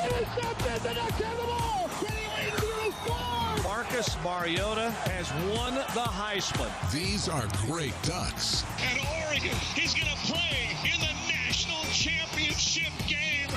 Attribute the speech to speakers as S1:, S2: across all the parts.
S1: Intercepted. The Ducks have the ball.
S2: Marcus Mariota has won the Heisman.
S3: These are great Ducks.
S4: And Oregon is going to play in the national championship game.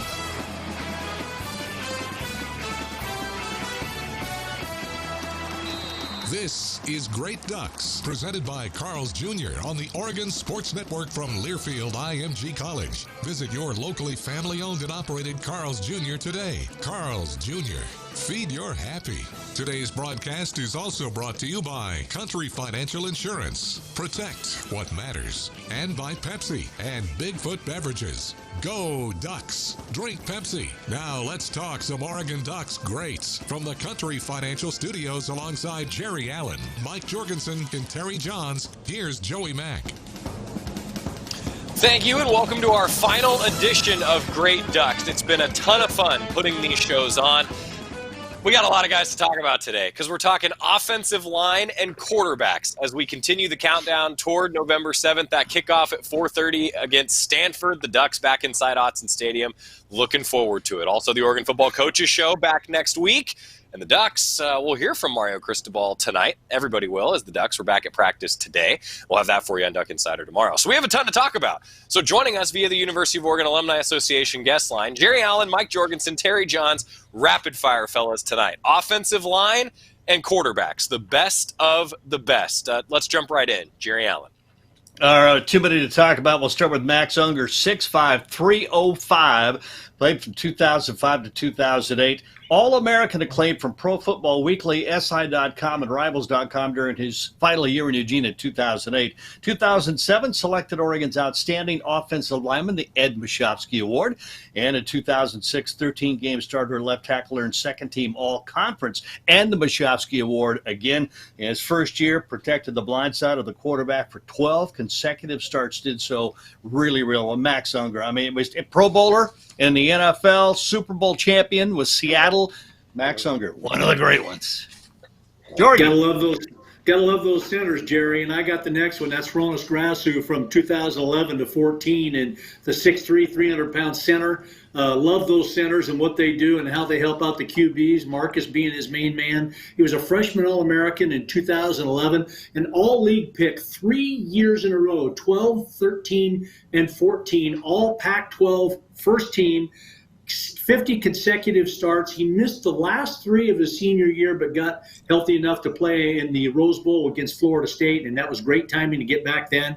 S3: This is Great Ducks, presented by Carl's Jr. on the Oregon Sports Network from Learfield IMG College. Visit your locally family-owned and operated Carl's Jr. today. Carl's Jr. Feed your happy. Today's broadcast is also brought to you by Country Financial Insurance. Protect what matters. And by Pepsi and Bigfoot Beverages. Go Ducks. Drink Pepsi. Now let's talk some Oregon Ducks greats from the Country Financial Studios alongside Jerry Allen, Mike Jorgensen, and Terry Johns. Here's Joey Mack.
S5: Thank you, and welcome to our final edition of Great Ducks. It's been a ton of fun putting these shows on. We got a lot of guys to talk about today because we're talking offensive line and quarterbacks as we continue the countdown toward November 7th. That kickoff at 4:30 against Stanford. The Ducks back inside Autzen Stadium. Looking forward to it. Also, the Oregon Football Coaches Show back next week. And the Ducks, we'll hear from Mario Cristobal tonight. Everybody will, as the Ducks were back at practice today. We'll have that for you on Duck Insider tomorrow. So we have a ton to talk about. So joining us via the University of Oregon Alumni Association guest line, Jerry Allen, Mike Jorgensen, Terry Johns, rapid fire fellas tonight. Offensive line and quarterbacks, the best of the best. Let's jump right in. Jerry Allen.
S6: All right, too many to talk about. We'll start with Max Unger, 6'5", 305, played from 2005 to 2008. All-American acclaim from Pro Football Weekly, SI.com, and Rivals.com during his final year in Eugene in 2008. 2007, selected Oregon's Outstanding Offensive Lineman, the Ed Mashofsky Award. And in 2006, 13-game starter left tackle earned second-team All-Conference and the Mashofsky Award again. In his first year, protected the blind side of the quarterback for 12 consecutive starts, did so really well. Max Unger, I mean, it was a Pro Bowler in the NFL, Super Bowl champion with Seattle. Max Unger, one of the great ones.
S7: Jordan. Gotta love those centers, Jerry. And I got the next one. That's Ronas Grasu from 2011 to 14, and the 6'3", 300-pound center. Love those centers and what they do and how they help out the QBs, Marcus being his main man. He was a freshman All-American in 2011, an all-league pick 3 years in a row, 12, 13, and 14, all Pac-12 first team. 50 consecutive starts. He missed the last 3 of his senior year, but got healthy enough to play in the Rose Bowl against Florida State, and that was great timing to get back then.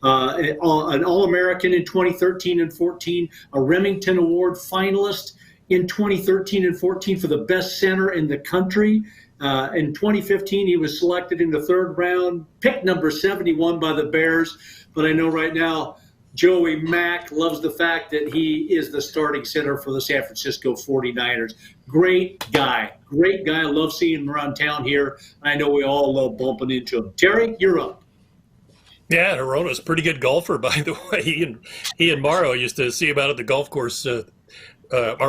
S7: An All-American in 2013 and 14, a Remington Award finalist in 2013 and 14 for the best center in the country. In 2015, he was selected in the 3rd round, pick number 71 by the Bears. But I know right now, Joey Mack loves the fact that he is the starting center for the San Francisco 49ers. Great guy. I love seeing him around town here. I know we all love bumping into him. Terry, you're up.
S8: Yeah, Arona's a pretty good golfer, by the way. He and Morrow used to see him out at the golf course, or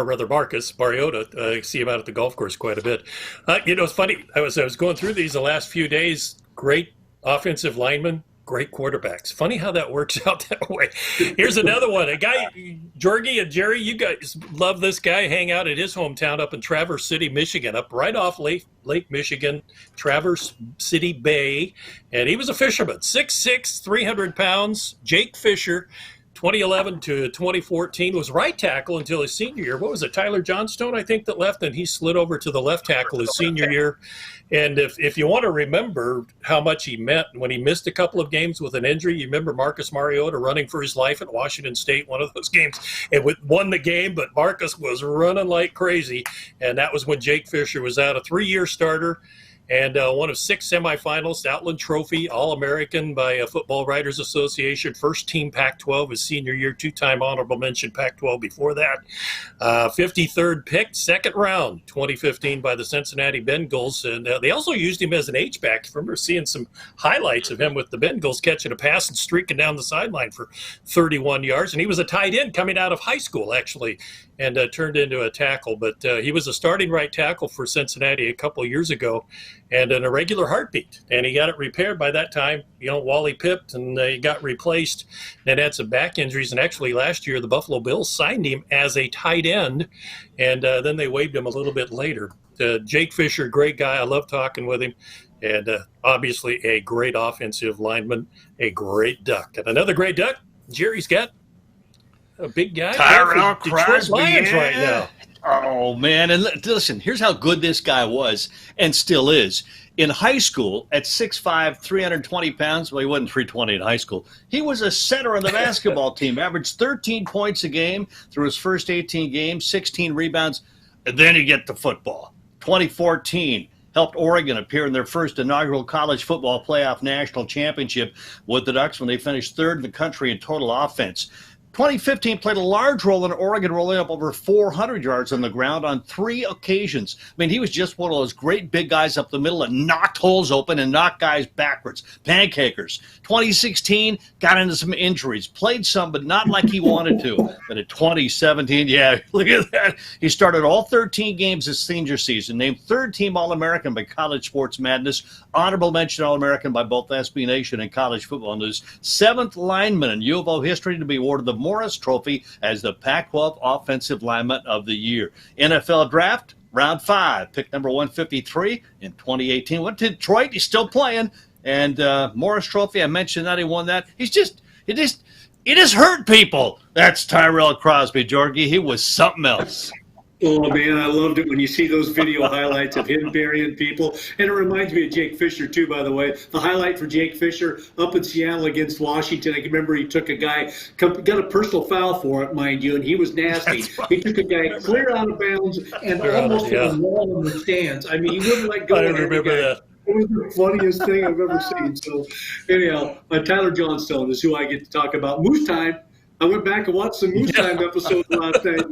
S8: rather Marcus Mariota, see him out at the golf course quite a bit. It's funny. I was going through these the last few days. Great offensive linemen. Great quarterbacks. Funny how that works out that way. Here's another one. A guy, Jorgie and Jerry, you guys love this guy. Hang out at his hometown up in Traverse City, Michigan, up right off Lake Michigan, Traverse City Bay. And he was a fisherman, 6'6", 300 pounds. Jake Fisher, 2011 to 2014, was right tackle until his senior year. What was it, Tyler Johnstone, I think, that left, and he slid over to the left tackle his senior year. And if you want to remember how much he meant when he missed a couple of games with an injury, you remember Marcus Mariota running for his life at Washington State, one of those games. It won the game, but Marcus was running like crazy, and that was when Jake Fisher was out, a 3-year starter. And one of 6 semifinalists, Outland Trophy, All-American by Football Writers Association, first team Pac-12 his senior year, 2-time honorable mention Pac-12 before that. 53rd pick, 2nd round, 2015 by the Cincinnati Bengals. And they also used him as an H-back. I remember seeing some highlights of him with the Bengals catching a pass and streaking down the sideline for 31 yards. And he was a tight end coming out of high school, actually, and turned into a tackle. But he was a starting right tackle for Cincinnati a couple of years ago. and an irregular heartbeat. And he got it repaired by that time. Wally pipped, and he got replaced. Then had some back injuries. And actually last year, the Buffalo Bills signed him as a tight end, and then they waived him a little bit later. Jake Fisher, great guy. I love talking with him. And obviously a great offensive lineman, a great Duck. And another great Duck, Jerry's got a big guy.
S6: Tyrell Crosby
S8: Lions right now.
S6: Oh, man. And listen, here's how good this guy was and still is. In high school, at 6'5", 320 pounds, well, he wasn't 320 in high school. He was a center on the basketball team, averaged 13 points a game through his first 18 games, 16 rebounds, and then you get to football. 2014. Helped Oregon appear in their first inaugural college football playoff national championship with the Ducks when they finished third in the country in total offense. 2015 played a large role in Oregon rolling up over 400 yards on the ground on 3 occasions. I mean, he was just one of those great big guys up the middle that knocked holes open and knocked guys backwards. Pancakers. 2016, got into some injuries. Played some, but not like he wanted to. But in 2017, yeah, look at that. He started all 13 games his senior season, named third-team All-American by College Sports Madness, honorable mention All-American by both SB Nation and College Football News, 7th lineman in U of O history to be awarded the Morris Trophy as the Pac-12 Offensive Lineman of the Year. NFL Draft, Round 5, pick number 153 in 2018. Went to Detroit. He's still playing. And Morris Trophy, I mentioned that he won that. It just hurt people. That's Tyrell Crosby, Georgie. He was something else.
S7: Oh, man, I loved it when you see those video highlights of him burying people. And it reminds me of Jake Fisher, too, by the way. The highlight for Jake Fisher up in Seattle against Washington, I can remember he took a guy, got a personal foul for it, mind you, and he was nasty.
S8: Right.
S7: He took a guy clear out of bounds and almost hit the wall in the stands. I mean, he wouldn't let go
S8: I
S7: of the
S8: remember
S7: guy.
S8: that.
S7: It was the funniest thing I've ever seen. So, anyhow, Tyler Johnstone is who I get to talk about. Moose Time. I went back and watched some Moose Time episodes last night.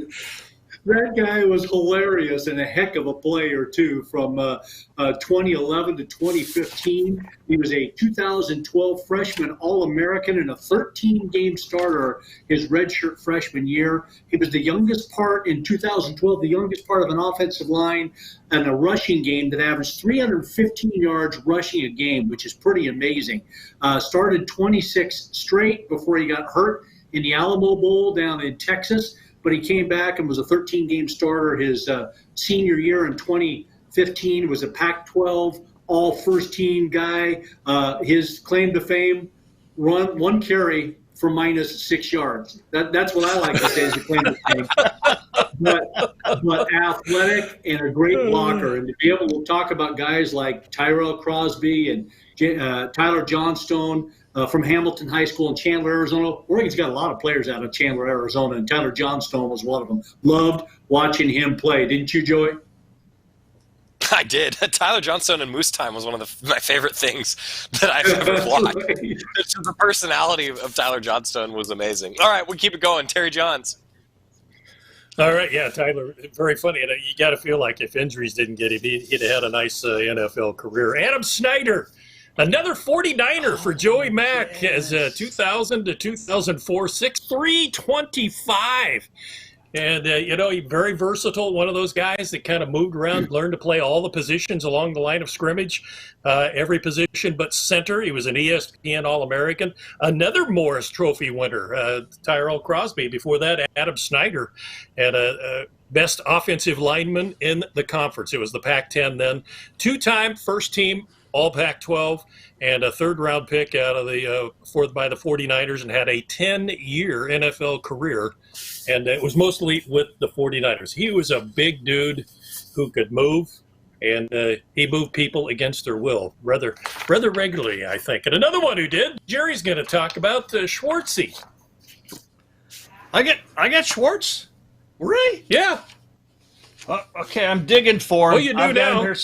S7: That guy was hilarious and a heck of a player, too, from 2011 to 2015. He was a 2012 freshman All-American and a 13-game starter his redshirt freshman year. He was the youngest part in 2012, the youngest part of an offensive line and a rushing game that averaged 315 yards rushing a game, which is pretty amazing. Started 26 straight before he got hurt in the Alamo Bowl down in Texas. But he came back and was a 13-game starter his senior year in 2015. Was a Pac-12 all-first-team guy. His claim to fame, run one carry for minus 6 yards. That's what I like to say is a claim to fame. But athletic and a great blocker. And to be able to talk about guys like Tyrell Crosby and Tyler Johnstone, from Hamilton High School in Chandler, Arizona. Oregon's got a lot of players out of Chandler, Arizona, and Tyler Johnstone was one of them. Loved watching him play. Didn't you, Joey?
S5: I did. Tyler Johnstone and Moose Time was one of my favorite things that I've ever watched. The personality of Tyler Johnstone was amazing. All right, we'll keep it going. Terry Johns.
S8: All right, yeah, Tyler, very funny. And you got to feel like if injuries didn't get him, he'd have had a nice NFL career. Adam Snyder. Another 49er for Joey Mack as 2000 to 2004, 6'3", 25. And, he's very versatile, one of those guys that kind of moved around, learned to play all the positions along the line of scrimmage, every position but center. He was an ESPN All-American. Another Morris Trophy winner, Tyrell Crosby. Before that, Adam Snyder, and best offensive lineman in the conference. It was the Pac-10 then. 2-time first-team All Pac-12, and a third-round pick out of by the 49ers, and had a 10-year NFL career, and it was mostly with the 49ers. He was a big dude who could move, and he moved people against their will rather regularly, I think. And another one who did, Jerry's going to talk about Schwartzy.
S6: I get Schwartz? Really?
S8: Yeah.
S6: Okay, I'm digging for him.
S8: Oh, you do now.
S6: Here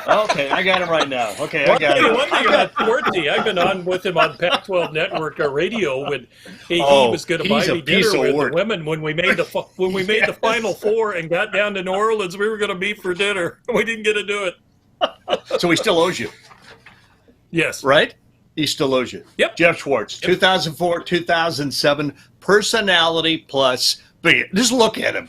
S6: okay, I got him right now. Okay, I got him.
S8: One thing about Schwartzy, I've been on with him on Pac-12 Network radio when he was going to buy me dinner with the women when we made the Final Four and got down to New Orleans. We were going to meet for dinner. We didn't get to do it.
S6: So he still owes you.
S8: Yes.
S6: Right? He still owes you.
S8: Yep.
S6: Jeff Schwartz, 2004, 2007, personality plus. Just look at him.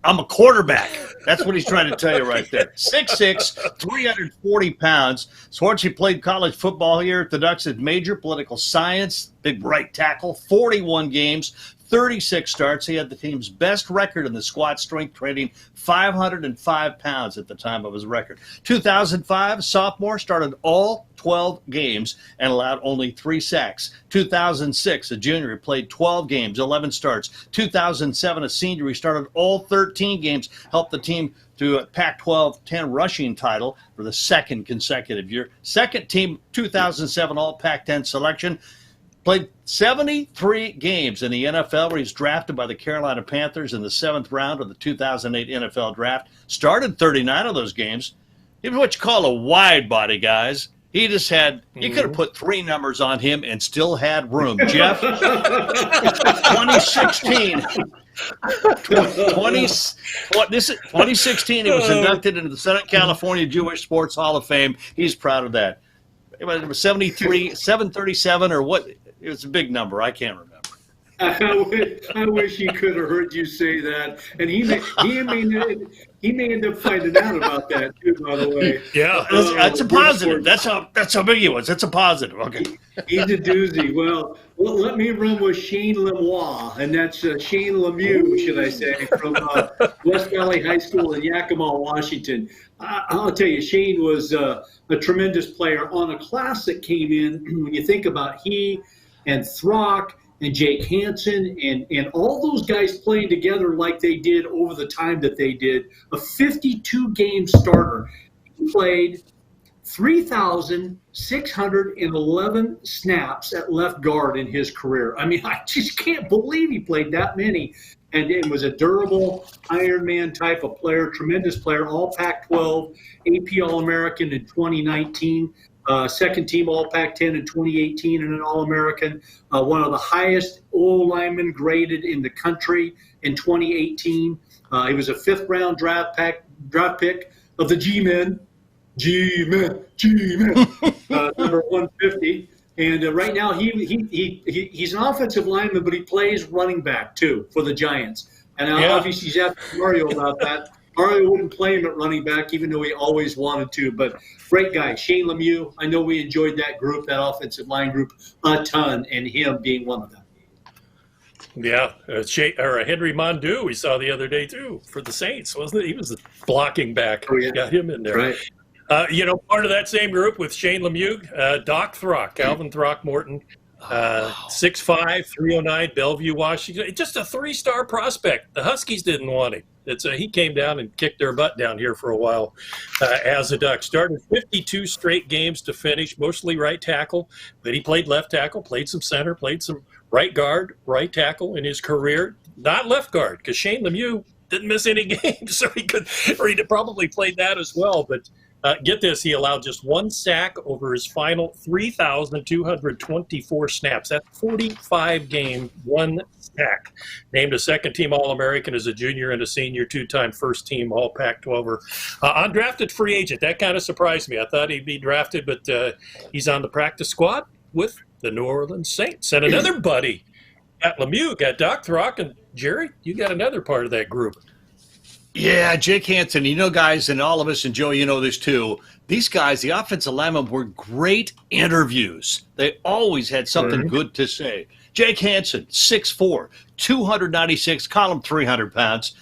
S6: I'm a quarterback. That's what he's trying to tell you right there. 6'6", 340 pounds. Schwartz played college football here at the Ducks at major political science, big right tackle, 41 games, 36 starts. He had the team's best record in the squat strength training, 505 pounds at the time of his record. 2005, sophomore, started all 12 games and allowed only 3 sacks. 2006, a junior, he played 12 games, 11 starts. 2007, a senior, he started all 13 games, helped the team to a Pac-12 10 rushing title for the second consecutive year. Second team 2007 All Pac-10 selection. Played 73 games in the NFL where he's drafted by the Carolina Panthers in the 7th round of the 2008 NFL Draft. Started 39 of those games. He was what you call a wide body, guys. He just had, you could have put 3 numbers on him and still had room. Jeff, 2016. 2016, he was inducted into the Southern California Jewish Sports Hall of Fame. He's proud of that. It was 73, 737, or what? It was a big number. I can't remember.
S7: I wish he could have heard you say that. And he may end up finding out about that, too, by the way.
S8: Yeah.
S6: That's a positive. That's how big he was. It's a positive. Okay.
S7: He's a doozy. Well, let me run with Shane Lemieux, and that's Shane Lemieux, should I say, from West Valley High School in Yakima, Washington. I'll tell you, Shane was a tremendous player on a class that came in. When you think about he and Throck and Jake Hanson and all those guys playing together like they did over the time that they did, a 52-game starter. He played 3,611 snaps at left guard in his career. I mean, I just can't believe he played that many. And it was a durable Iron Man type of player, tremendous player, all Pac-12, AP All-American in 2019, second team All Pac-10 in 2018, and an All-American, one of the highest O-linemen graded in the country in 2018. He was a 5th-round draft pick of the G-Men, number 150. And right now he's an offensive lineman, but he plays running back, too, for the Giants. And obviously he's asking Mario about that. Mario wouldn't play him at running back, even though he always wanted to. But great guy, Shane Lemieux. I know we enjoyed that group, that offensive line group, a ton, and him being one of them.
S8: Yeah, Henry Mondeau we saw the other day, too, for the Saints, wasn't it? He was the blocking back. Oh, yeah. Got him in there.
S7: Right.
S8: Part of that same group with Shane Lemieux, Doc Throck, Calvin Throckmorton, 6'5", 309, Bellevue, Washington. Just a 3-star prospect. The Huskies didn't want him. He came down and kicked their butt down here for a while as a Duck. Started 52 straight games to finish, mostly right tackle. Then he played left tackle, played some center, played some right guard, right tackle in his career. Not left guard, because Shane Lemieux didn't miss any games, so he'd probably played that as well. But get this, he allowed just 1 sack over his final 3,224 snaps. That's 45-game, 1 sack. Named a second-team All-American as a junior and a senior, 2-time first-team All-Pac-12er. Undrafted free agent. That kind of surprised me. I thought he'd be drafted, but he's on the practice squad with the New Orleans Saints. And another buddy, got Lemieux, got Doc Throck, and Jerry, you got another part of that group.
S6: Yeah, Jake Hanson, guys, and all of us, and Joe, you know this too. These guys, the offensive linemen, were great interviews. They always had something good to say. Jake Hanson, 6'4", 296, column 300 pounds.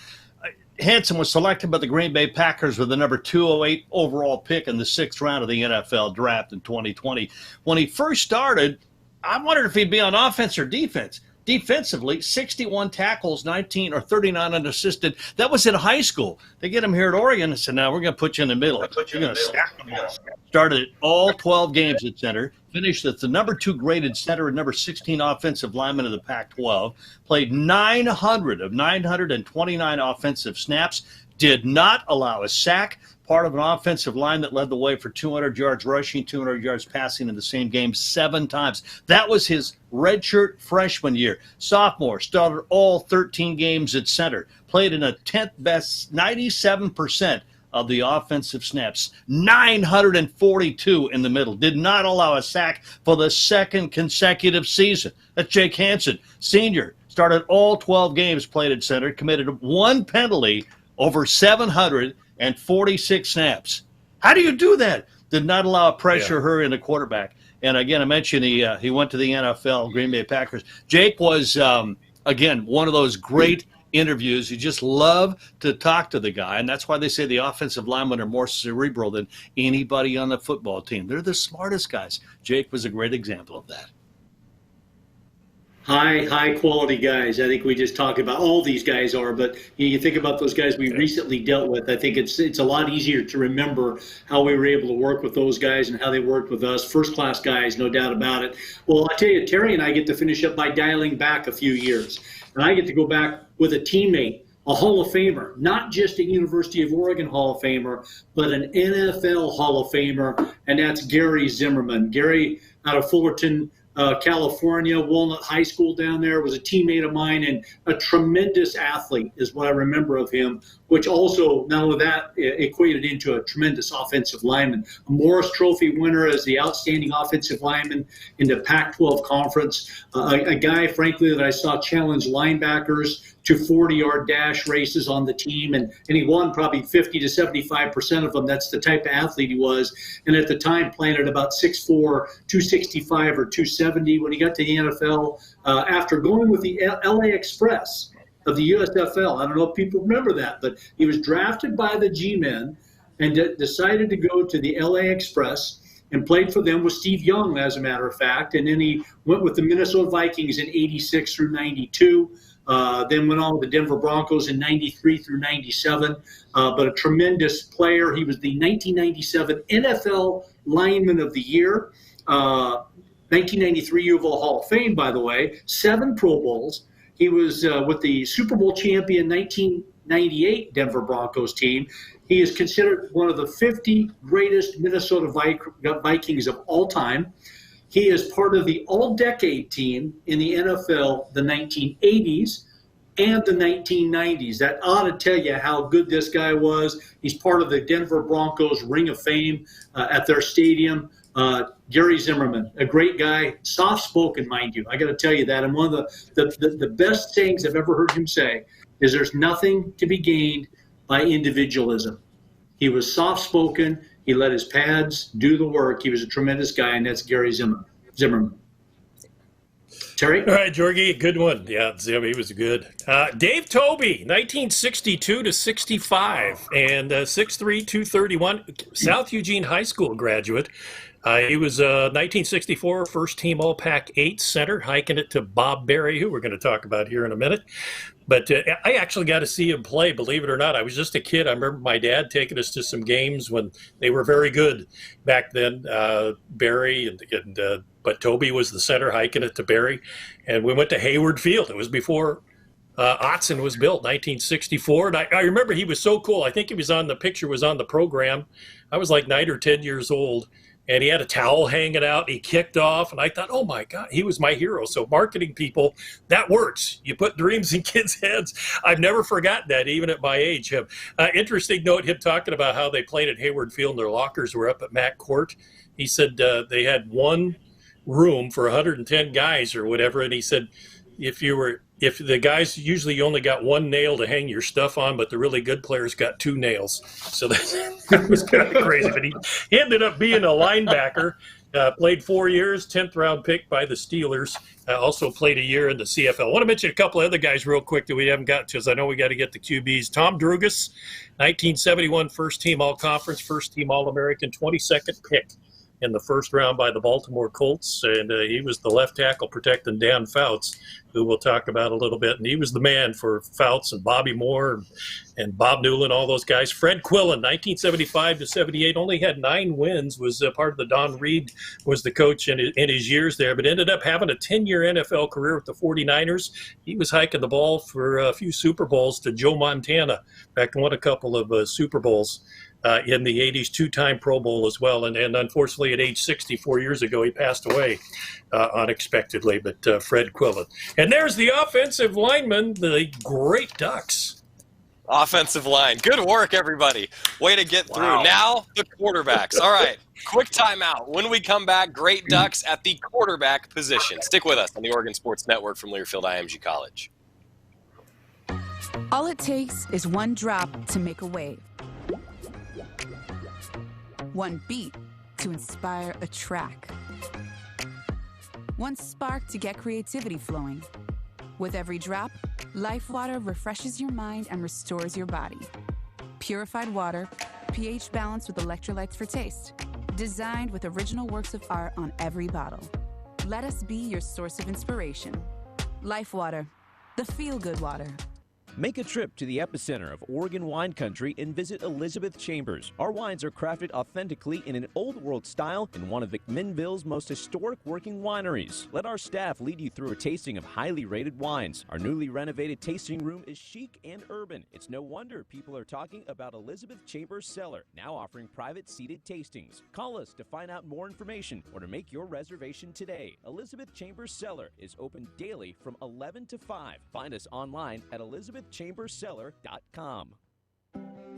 S6: Hanson was selected by the Green Bay Packers with the number 208 overall pick in the 6th round of the NFL draft in 2020. When he first started, I wondered if he'd be on offense or defense. Defensively, 61 tackles, 19 or 39 unassisted. That was in high school. They get him here at Oregon and said, "Now we're going to put you in the middle. You're going to stack them all." Started all 12 games at center. Finished as the number 2 graded center and number 16 offensive lineman of the Pac-12. Played 900 of 929 offensive snaps. Did not allow a sack. Part of an offensive line that led the way for 200 yards rushing, 200 yards passing in the same game 7 times. That was his redshirt freshman year. Sophomore, started all 13 games at center. Played in a 10th best, 97% of the offensive snaps. 942 in the middle. Did not allow a sack for the 2nd consecutive season. That's Jake Hanson, senior. started all 12 games played at center, committed one penalty over 746 snaps. How do you do that? Did not allow a pressure hurry in the quarterback. And again, I mentioned he went to the NFL, Green Bay Packers. Jake was, again, one of those great interviews. You just love to talk to the guy, and that's why they say the offensive linemen are more cerebral than anybody on the football team. They're the smartest guys. Jake was a great example of that.
S7: High quality guys. I think we just talked about all these guys are, but you think about those guys we recently dealt with. I think it's a lot easier to remember how we were able to work with those guys and how they worked with us. First class guys, no doubt about it. Well, I tell you, Terry and I get to finish up by dialing back a few years, and I get to go back with a teammate, a Hall of Famer, not just a University of Oregon Hall of Famer, but an NFL Hall of Famer, and that's Gary Zimmerman. Gary out of Fullerton, California, Walnut High School down there, was a teammate of mine and a tremendous athlete is what I remember of him, which also, not only that, equated into a tremendous offensive lineman. A Morris Trophy winner as the outstanding offensive lineman in the Pac-12 conference. A guy, frankly, that I saw challenge linebackers to 40-yard dash races on the team, and he won probably 50 to 75% of them. That's the type of athlete he was. And at the time, playing at about 6'4", 265 or 270 when he got to the NFL after going with the LA Express of the USFL. I don't know if people remember that, but he was drafted by the G-Men and decided to go to the LA Express and played for them with Steve Young, as a matter of fact. And then he went with the Minnesota Vikings in 86 through 92. Then went on with the Denver Broncos in 93 through 97, but a tremendous player. He was the 1997 NFL Lineman of the Year, 1993 U of O Hall of Fame, by the way, 7 Pro Bowls. He was with the Super Bowl champion 1998 Denver Broncos team. He is considered one of the 50 greatest Minnesota Vikings of all time. He is part of the all-decade team in the NFL, the 1980s and the 1990s. That ought to tell you how good this guy was. He's part of the Denver Broncos Ring of Fame at their stadium. Gary Zimmerman, a great guy, soft-spoken, mind you. I got to tell you that. And one of the best things I've ever heard him say is there's nothing to be gained by individualism. He was soft-spoken. He let his pads do the work. He was a tremendous guy, and that's Gary Zimmerman. Terry?
S8: All right, Jorgie, good one. Yeah, Zim, he was good. Dave Tobey, 1962 to 65, and 6'3", 231, South Eugene High School graduate. He was 1964 first-team All-Pac-8 center, hiking it to Bob Berry, who we're going to talk about here in a minute. But I actually got to see him play, believe it or not. I was just a kid. I remember my dad taking us to some games when they were very good back then. Berry, but Toby was the center, hiking it to Berry. And we went to Hayward Field. It was before Autzen was built, 1964. And I remember he was so cool. I think he was on the picture, was on the program. I was like 9 or 10 years old. And he had a towel hanging out. He kicked off, and I thought, oh, my God, he was my hero. So marketing people, that works. You put dreams in kids' heads. I've never forgotten that, even at my age. Interesting note, him talking about how they played at Hayward Field, and their lockers were up at Mac Court. He said they had one room for 110 guys or whatever, and he said if the guys usually only got one nail to hang your stuff on, but the really good players got 2 nails. So that was kind of crazy. But he ended up being a linebacker, played 4 years, 10th round pick by the Steelers, also played a year in the CFL. I want to mention a couple of other guys real quick that we haven't got to, because I know we got to get the QBs. Tom Drugas, 1971 first team All-Conference, first team All-American, 22nd pick in the first round by the Baltimore Colts, and he was the left tackle protecting Dan Fouts, who we'll talk about a little bit. And he was the man for Fouts and Bobby Moore and Bob Newland, all those guys. Fred Quillen, 1975 to 78, only had 9 wins, was part of the Don Reed, was the coach in his years there, but ended up having a 10-year NFL career with the 49ers. He was hiking the ball for a few Super Bowls to Joe Montana. In fact, won a couple of Super Bowls in the 80s, 2-time Pro Bowl as well. And unfortunately, at age 64 years ago, he passed away unexpectedly, but Fred Quillen. And there's the offensive lineman, the Great Ducks.
S5: Offensive line. Good work, everybody. Way to get through. Now, the quarterbacks. All right, quick timeout. When we come back, Great Ducks at the quarterback position. Stick with us on the Oregon Sports Network from Learfield IMG College.
S9: All it takes is one drop to make a wave. One beat to inspire a track. One spark to get creativity flowing. With every drop, Life Water refreshes your mind and restores your body. Purified water, pH balanced with electrolytes for taste. Designed with original works of art on every bottle. Let us be your source of inspiration. Life Water, the feel-good water.
S10: Make a trip to the epicenter of Oregon wine country and visit Elizabeth Chambers. Our wines are crafted authentically in an old-world style in one of McMinnville's most historic working wineries. Let our staff lead you through a tasting of highly rated wines. Our newly renovated tasting room is chic and urban. It's no wonder people are talking about Elizabeth Chambers Cellar, now offering private seated tastings. Call us to find out more information or to make your reservation today. Elizabeth Chambers Cellar is open daily from 11 to 5. Find us online at elizabethchamberscellar.com.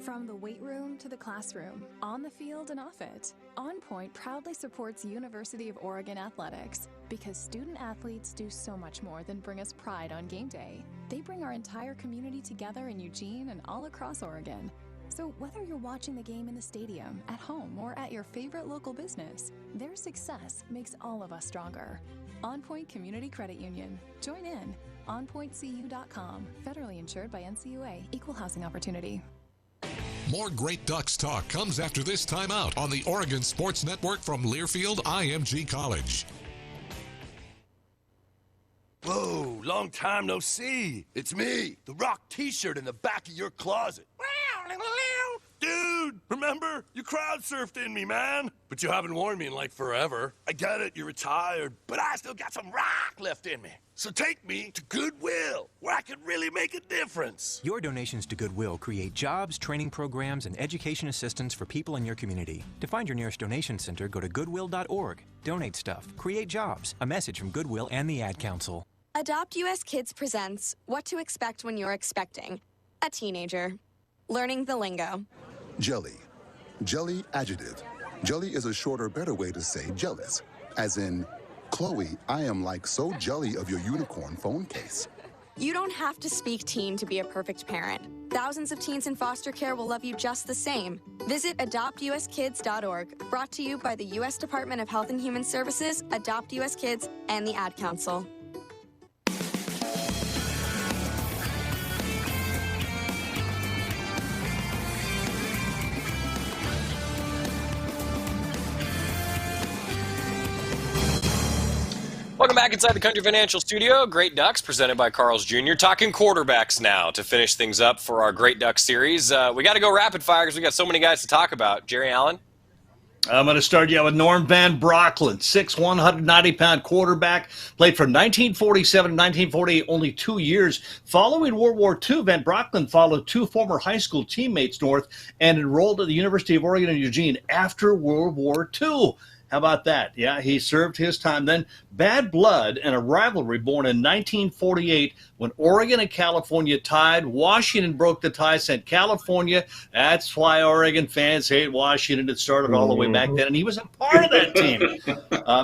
S11: From the weight room to the classroom, on the field and off it, On Point proudly supports University of Oregon athletics because student athletes do so much more than bring us pride on game day. They bring our entire community together in Eugene and all across Oregon. So whether you're watching the game in the stadium, at home, or at your favorite local business, their success makes all of us stronger. On Point Community Credit Union. Join in. OnPointCU.com. Federally insured by NCUA. Equal housing opportunity.
S3: More Great Ducks talk comes after this timeout on the Oregon Sports Network from Learfield IMG College.
S12: Whoa, long time no see. It's me, the Rock t-shirt in the back of your closet. Dude, remember? You crowd surfed in me, man. But you haven't worn me in like forever. I get it, you're retired, but I still got some rock left in me. So take me to Goodwill, where I can really make a difference.
S13: Your donations to Goodwill create jobs, training programs, and education assistance for people in your community. To find your nearest donation center, go to goodwill.org. Donate stuff, create jobs. A message from Goodwill and the Ad Council.
S14: Adopt US Kids presents What to Expect When You're Expecting a Teenager. Learning the lingo.
S15: Jelly. Jelly adjective. Jelly is a shorter, better way to say jealous. As in, Chloe, I am like so jelly of your unicorn phone case.
S14: You don't have to speak teen to be a perfect parent. Thousands of teens in foster care will love you just the same. Visit adoptuskids.org. Brought to you by the U.S. Department of Health and Human Services, Adopt US Kids, and the Ad Council.
S5: Welcome back inside the Country Financial Studio. Great Ducks presented by Carl's Jr. Talking quarterbacks now to finish things up for our Great Ducks series. We got to go rapid fire because we got so many guys to talk about. Jerry Allen?
S6: I'm going to start you out with Norm Van Brocklin, 6'1", 190-pound quarterback, played from 1947 to 1948, only 2 years. Following World War II, Van Brocklin followed two former high school teammates north and enrolled at the University of Oregon in Eugene after World War II. How about that? Yeah, he served his time. Then bad blood and a rivalry born in 1948 when Oregon and California tied. Washington broke the tie, sent California. That's why Oregon fans hate Washington. It started all the way back then, and he was a part of that team.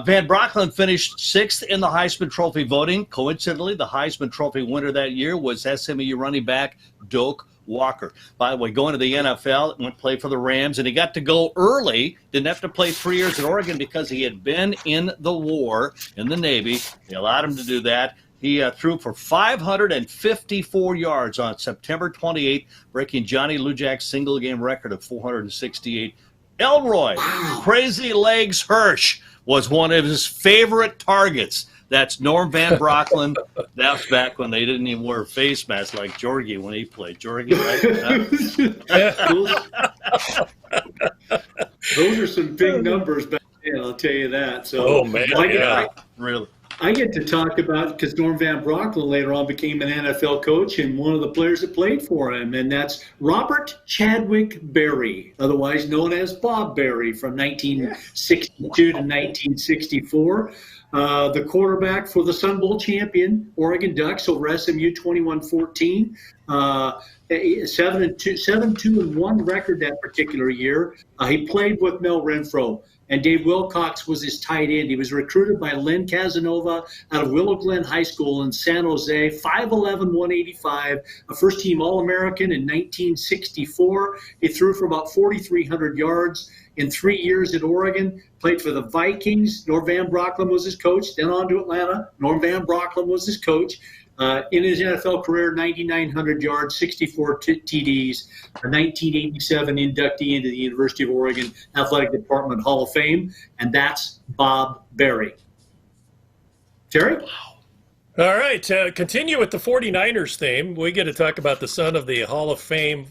S6: Van Brocklin finished sixth in the Heisman Trophy voting. Coincidentally, the Heisman Trophy winner that year was SMU running back Doak Walker. By the way, going to the NFL, went to play for the Rams, and he got to go early. Didn't have to play 3 years at Oregon because he had been in the war in the Navy. They allowed him to do that. He threw for 554 yards on September 28th, breaking Johnny Lujak's single-game record of 468. Elroy, Crazy Legs Hirsch, was one of his favorite targets. That's Norm Van Brocklin. That's back when they didn't even wear face masks like Jorgie when he played. Jorgie,
S7: right? Those are some big numbers back then, I'll tell you that. So,
S6: really.
S7: I get to talk about, because Norm Van Brocklin later on became an NFL coach and one of the players that played for him, and that's Robert Chadwick Berry, otherwise known as Bob Berry, from 1962 to 1964. The quarterback for the Sun Bowl champion Oregon Ducks over SMU 21-14. a 7-2-1 record that particular year. He played with Mel Renfro, and Dave Wilcox was his tight end. He was recruited by Len Casanova out of Willow Glen High School in San Jose, 5'11", 185, a first-team All-American in 1964. He threw for about 4,300 yards in 3 years at Oregon, played for the Vikings. Norm Van Brocklin was his coach, then on to Atlanta. Norm Van Brocklin was his coach. In his NFL career, 9,900 yards, 64 TDs, a 1987 inductee into the University of Oregon Athletic Department Hall of Fame, and that's Bob Berry. Jerry?
S8: All right, continue with the 49ers theme. We get to talk about the son of the Hall of Fame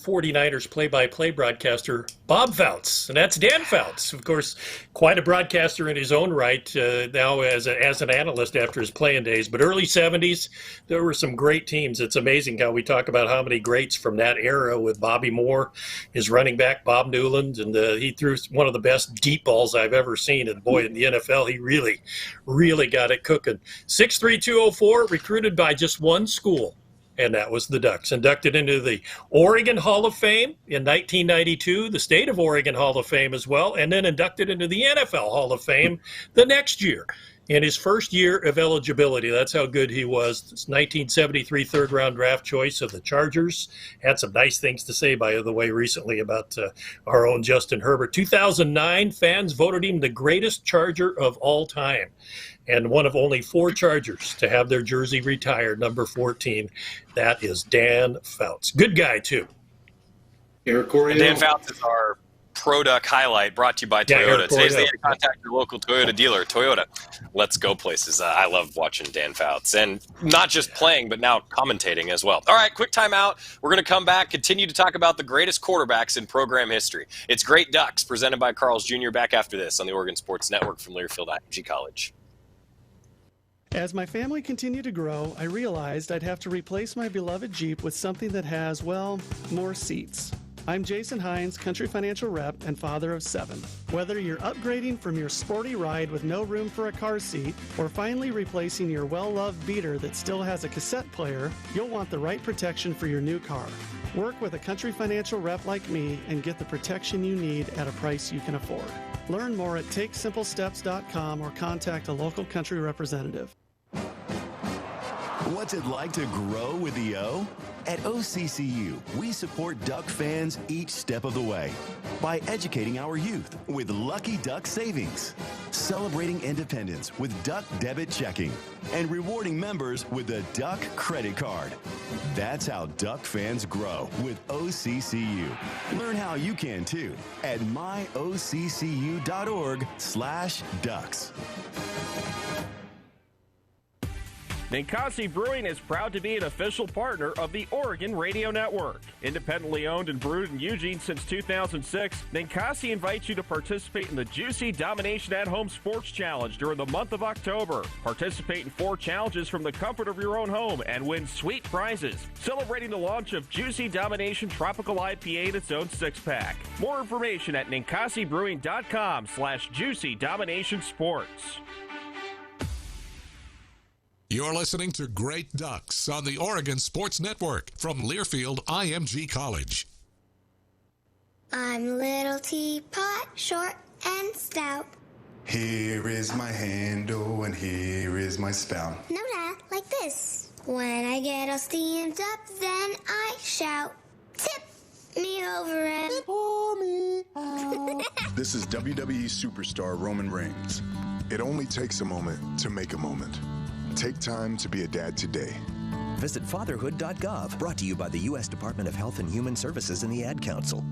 S8: 49ers play-by-play broadcaster, Bob Phelps, and that's Dan Phelps, of course, quite a broadcaster in his own right, now as an analyst after his playing days. But early 70s, there were some great teams. It's amazing how we talk about how many greats from that era with Bobby Moore, his running back, Bob Newland, and he threw one of the best deep balls I've ever seen. And boy, in the NFL, he really, really got it cooking. 6'3", 204, recruited by just one school, and that was the Ducks. Inducted into the Oregon Hall of Fame in 1992, the State of Oregon Hall of Fame as well, and then inducted into the NFL Hall of Fame the next year in his first year of eligibility. That's how good he was. This 1973 third-round draft choice of the Chargers. Had some nice things to say, by the way, recently about our own Justin Herbert. 2009, fans voted him the greatest Charger of all time, and one of only 4 Chargers to have their jersey retired, number 14. That is Dan Phelps. Good guy, too.
S7: Eric Coryell.
S5: Dan Phelps is our Product highlight, brought to you by Toyota. Today's the day to contact your local Toyota dealer. Toyota, let's go places. I love watching Dan Phelps, and not just playing, but now commentating as well. All right, quick timeout. We're going to come back, continue to talk about the greatest quarterbacks in program history. It's Great Ducks, presented by Carl's Jr. Back after this on the Oregon Sports Network from Learfield IMG College.
S16: As my family continued to grow, I realized I'd have to replace my beloved Jeep with something that has, well, more seats. I'm Jason Hines, Country Financial Rep and father of 7. Whether you're upgrading from your sporty ride with no room for a car seat or finally replacing your well-loved beater that still has a cassette player, you'll want the right protection for your new car. Work with a Country Financial Rep like me and get the protection you need at a price you can afford. Learn more at TakeSimpleSteps.com or contact a local Country representative.
S17: What's it like to grow with the O? At OCCU, we support Duck fans each step of the way by educating our youth with Lucky Duck Savings, celebrating independence with Duck Debit Checking, and rewarding members with the Duck Credit Card. That's how Duck fans grow with OCCU. Learn how you can too at myoccu.org/ducks.
S10: Ninkasi Brewing is proud to be an official partner of the Oregon Radio Network. Independently owned and brewed in Eugene since 2006, Ninkasi invites you to participate in the Juicy Domination at Home Sports Challenge during the month of October. Participate in 4 challenges from the comfort of your own home and win sweet prizes. Celebrating the launch of Juicy Domination Tropical IPA in its own 6-pack. More information at ninkasibrewing.com/Juicy Domination Sports.
S3: You're listening to Great Ducks on the Oregon Sports Network from Learfield IMG College.
S18: I'm Little Teapot, short and stout.
S15: Here is my handle and here is my spout.
S18: No, Dad, like this. When I get all steamed up, then I shout, tip me over and pour me out.
S15: This is WWE superstar Roman Reigns. It only takes a moment to make a moment. Take time to be a dad today.
S19: Visit fatherhood.gov, brought to you by the U.S. Department of Health and Human Services and the Ad Council.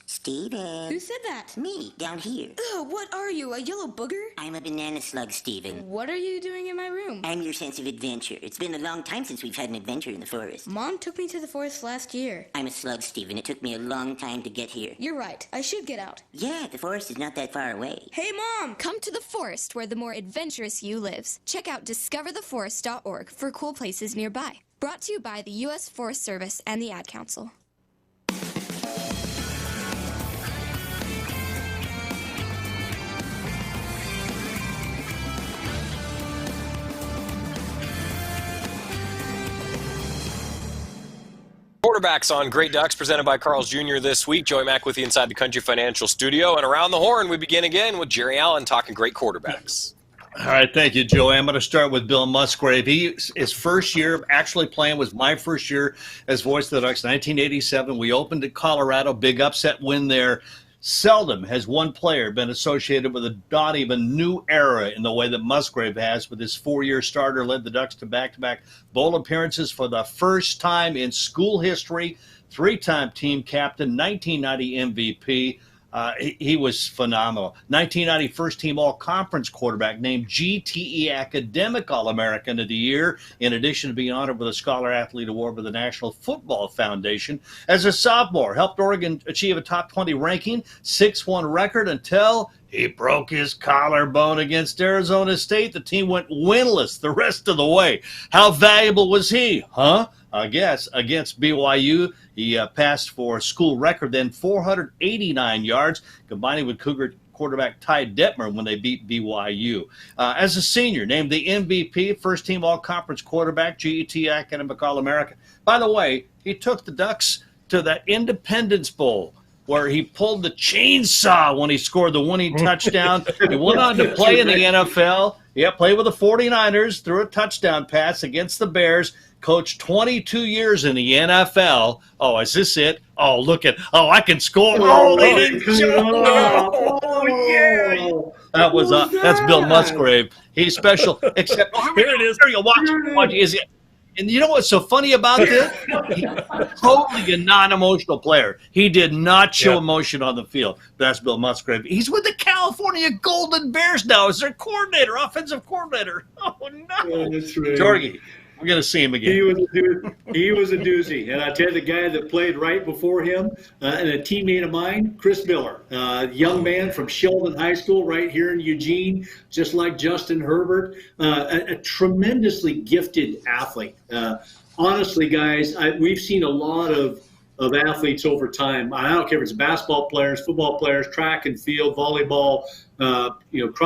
S20: Steven.
S21: Who said that?
S20: Me, down here.
S21: Ugh, what are you, a yellow booger?
S20: I'm a banana slug, Steven.
S21: What are you doing in my room?
S20: I'm your sense of adventure. It's been a long time since we've had an adventure in the forest.
S21: Mom took me to the forest last year.
S20: I'm a slug, Steven. It took me a long time to get here.
S21: You're right. I should get out.
S20: Yeah, the forest is not that far away.
S21: Hey, Mom!
S22: Come to the forest where the more adventurous you lives. Check out discovertheforest.org for cool places nearby. Brought to you by the U.S. Forest Service and the Ad Council.
S5: Quarterbacks on Great Ducks, presented by Carl's Jr. this week. Joey Mack with you inside the Country Financial Studio. And around the horn, we begin again with Jerry Allen talking great quarterbacks.
S6: All right, thank you, Joey. I'm going to start with Bill Musgrave. His first year of actually playing was my first year as voice of the Ducks, 1987. We opened at Colorado, big upset win there. Seldom has one player been associated with a not even new era in the way that Musgrave has with his 4-year starter, led the Ducks to back-to-back bowl appearances for the first time in school history, 3-time team captain, 1990 MVP. He was phenomenal. 1990 first-team all-conference quarterback, named GTE Academic All-American of the Year, in addition to being honored with a Scholar Athlete Award by the National Football Foundation. As a sophomore, helped Oregon achieve a top 20 ranking, 6-1 record until he broke his collarbone against Arizona State. The team went winless the rest of the way. How valuable was he? I guess against BYU, he passed for a school record then 489 yards, combining with Cougar quarterback Ty Detmer when they beat BYU. As a senior, named the MVP, first-team all-conference quarterback, GET Academic All-American. By the way, he took the Ducks to the Independence Bowl, where he pulled the chainsaw when he scored the winning touchdown. He went on to play in the NFL. Played with the 49ers, threw a touchdown pass against the Bears, coached 22 years in the NFL. Oh, is this it? Oh, look at, I can score. Oh, they didn't show. Oh, yeah. That's Bill Musgrave. He's special, except,
S8: here it is.
S6: Here you watch. Is it? And you know what's so funny about this? He's totally a non-emotional player. He did not show emotion on the field. That's Bill Musgrave. He's with the California Golden Bears now as their coordinator, offensive coordinator. Oh, no.
S7: Yeah, that's right.
S6: Jorgie, we're going to see him again.
S7: He was a doozy. And I tell you, the guy that played right before him, and a teammate of mine, Chris Miller, young man from Sheldon High School right here in Eugene, just like Justin Herbert, a tremendously gifted athlete. Honestly, guys, we've seen a lot of athletes over time. I don't care if it's basketball players, football players, track and field, volleyball,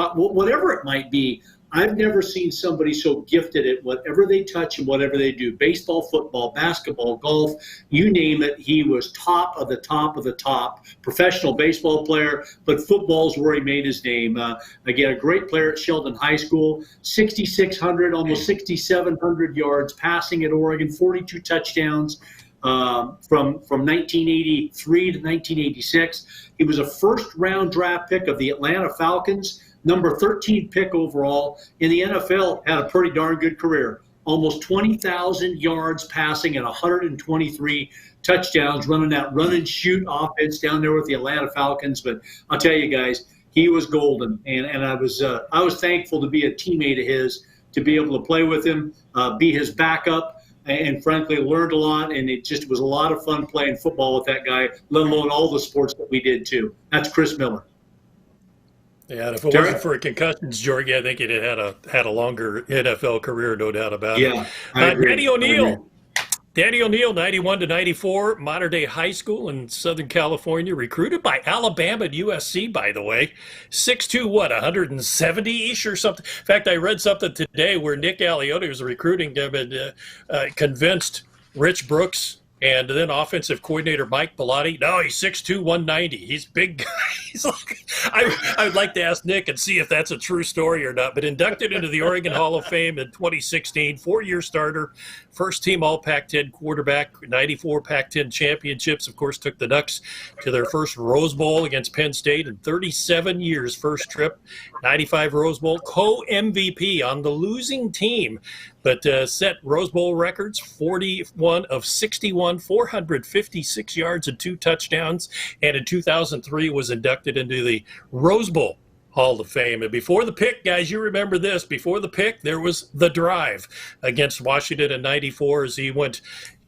S7: whatever it might be. I've never seen somebody so gifted at whatever they touch and whatever they do. Baseball, football, basketball, golf, you name it. He was top of the top of the top. Professional baseball player, but football's where he made his name. Again, a great player at Sheldon High School, 6,600, almost 6,700 yards passing at Oregon, 42 touchdowns. From 1983 to 1986. He was a first-round draft pick of the Atlanta Falcons, number 13 pick overall. In the NFL, had a pretty darn good career. Almost 20,000 yards passing and 123 touchdowns, running that run-and-shoot offense down there with the Atlanta Falcons. But I'll tell you guys, he was golden, and I was thankful to be a teammate of his, to be able to play with him, be his backup, and frankly learned a lot, and it just was a lot of fun playing football with that guy, let alone all the sports that we did too. That's Chris Miller.
S8: Yeah, and if it wasn't for concussions, Jorgie, I think he'd have had a longer NFL career, no doubt about it.
S7: Yeah, I agree.
S8: Danny O'Neill, 91 to 94, modern-day high school in Southern California, recruited by Alabama and USC, by the way. 6'2", 170-ish or something. In fact, I read something today where Nick Aliotti was recruiting them and convinced Rich Brooks and then offensive coordinator Mike Bellotti. No, he's 6'2", 190. He's big guy. He's like, I would like to ask Nick and see if that's a true story or not. But inducted into the Oregon Hall of Fame in 2016, 4-year starter, first-team All-Pac-10 quarterback, 94 Pac-10 championships. Of course, took the Ducks to their first Rose Bowl against Penn State in 37 years, first trip, 95 Rose Bowl, co-MVP on the losing team. But set Rose Bowl records, 41 of 61, 456 yards and 2 touchdowns. And in 2003 was inducted into the Rose Bowl Hall of Fame. And before the pick, guys, you remember this. Before the pick, there was the drive against Washington in 94 as he went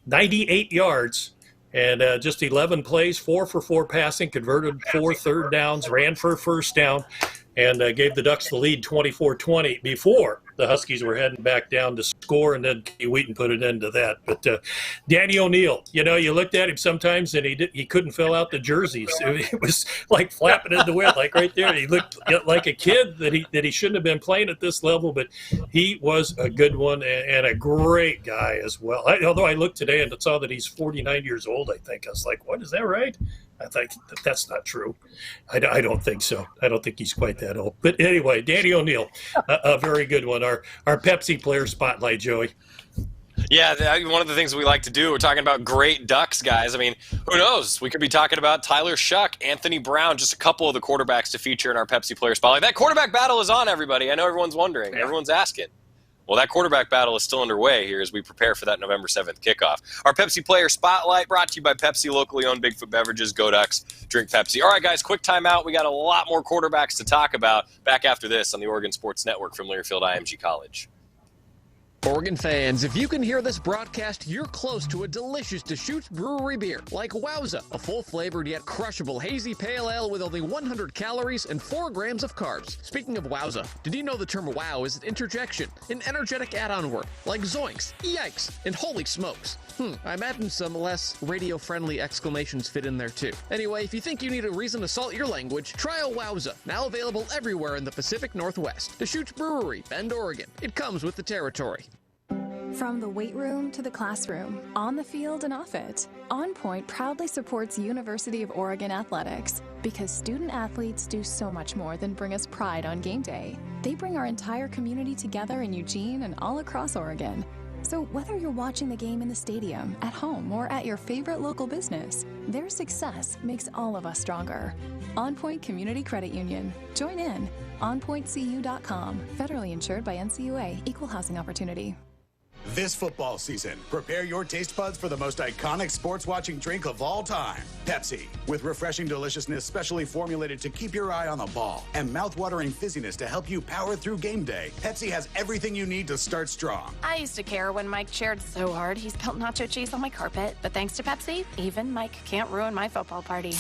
S8: 98 yards. And just 11 plays, 4 for 4 passing, converted 4 third downs, ran for a first down, and gave the Ducks the lead 24-20 before the Huskies were heading back down to score, and then Wheaton put it into that. But Danny O'Neill, you looked at him sometimes, and he couldn't fill out the jerseys. It was like flapping in the wind, like right there. He looked like a kid that he shouldn't have been playing at this level, but he was a good one and a great guy as well. Although I looked today and saw that he's 49 years old, I think. I was like, what, is that right? I think that's not true. I don't think so. I don't think he's quite that old. But anyway, Danny O'Neill, a very good one. Our Pepsi player spotlight, Joey.
S5: Yeah, one of the things we like to do, we're talking about great Ducks, guys. I mean, who knows? We could be talking about Tyler Shuck, Anthony Brown, just a couple of the quarterbacks to feature in our Pepsi player spotlight. That quarterback battle is on, everybody. I know everyone's wondering. Yeah. Everyone's asking. Well, that quarterback battle is still underway here as we prepare for that November 7th kickoff. Our Pepsi Player Spotlight brought to you by Pepsi, locally owned Bigfoot Beverages. Go Ducks, drink Pepsi. All right, guys, quick timeout. We got a lot more quarterbacks to talk about back after this on the Oregon Sports Network from Learfield IMG College.
S1: Oregon fans, if you can hear this broadcast, you're close to a delicious Deschutes Brewery beer, like Wowza, a full-flavored yet crushable hazy pale ale with only 100 calories and 4 grams of carbs. Speaking of Wowza, did you know the term wow is an interjection, an energetic add-on word, like zoinks, yikes, and holy smokes? I imagine some less radio-friendly exclamations fit in there too. Anyway, if you think you need a reason to salt your language, try a Wowza, now available everywhere in the Pacific Northwest. Deschutes Brewery, Bend, Oregon. It comes with the territory.
S11: From the weight room to the classroom, on the field and off it, On Point proudly supports University of Oregon athletics because student athletes do so much more than bring us pride on game day. They bring our entire community together in Eugene and all across Oregon. So whether you're watching the game in the stadium, at home, or at your favorite local business, their success makes all of us stronger. On Point Community Credit Union. Join in. OnPointCU.com. Federally insured by NCUA. Equal housing opportunity.
S2: This football season, prepare your taste buds for the most iconic sports-watching drink of all time, Pepsi. With refreshing deliciousness specially formulated to keep your eye on the ball and mouth-watering fizziness to help you power through game day, Pepsi has everything you need to start strong.
S23: I used to care when Mike cheered so hard he spilled nacho cheese on my carpet, but thanks to Pepsi, even Mike can't ruin my football party.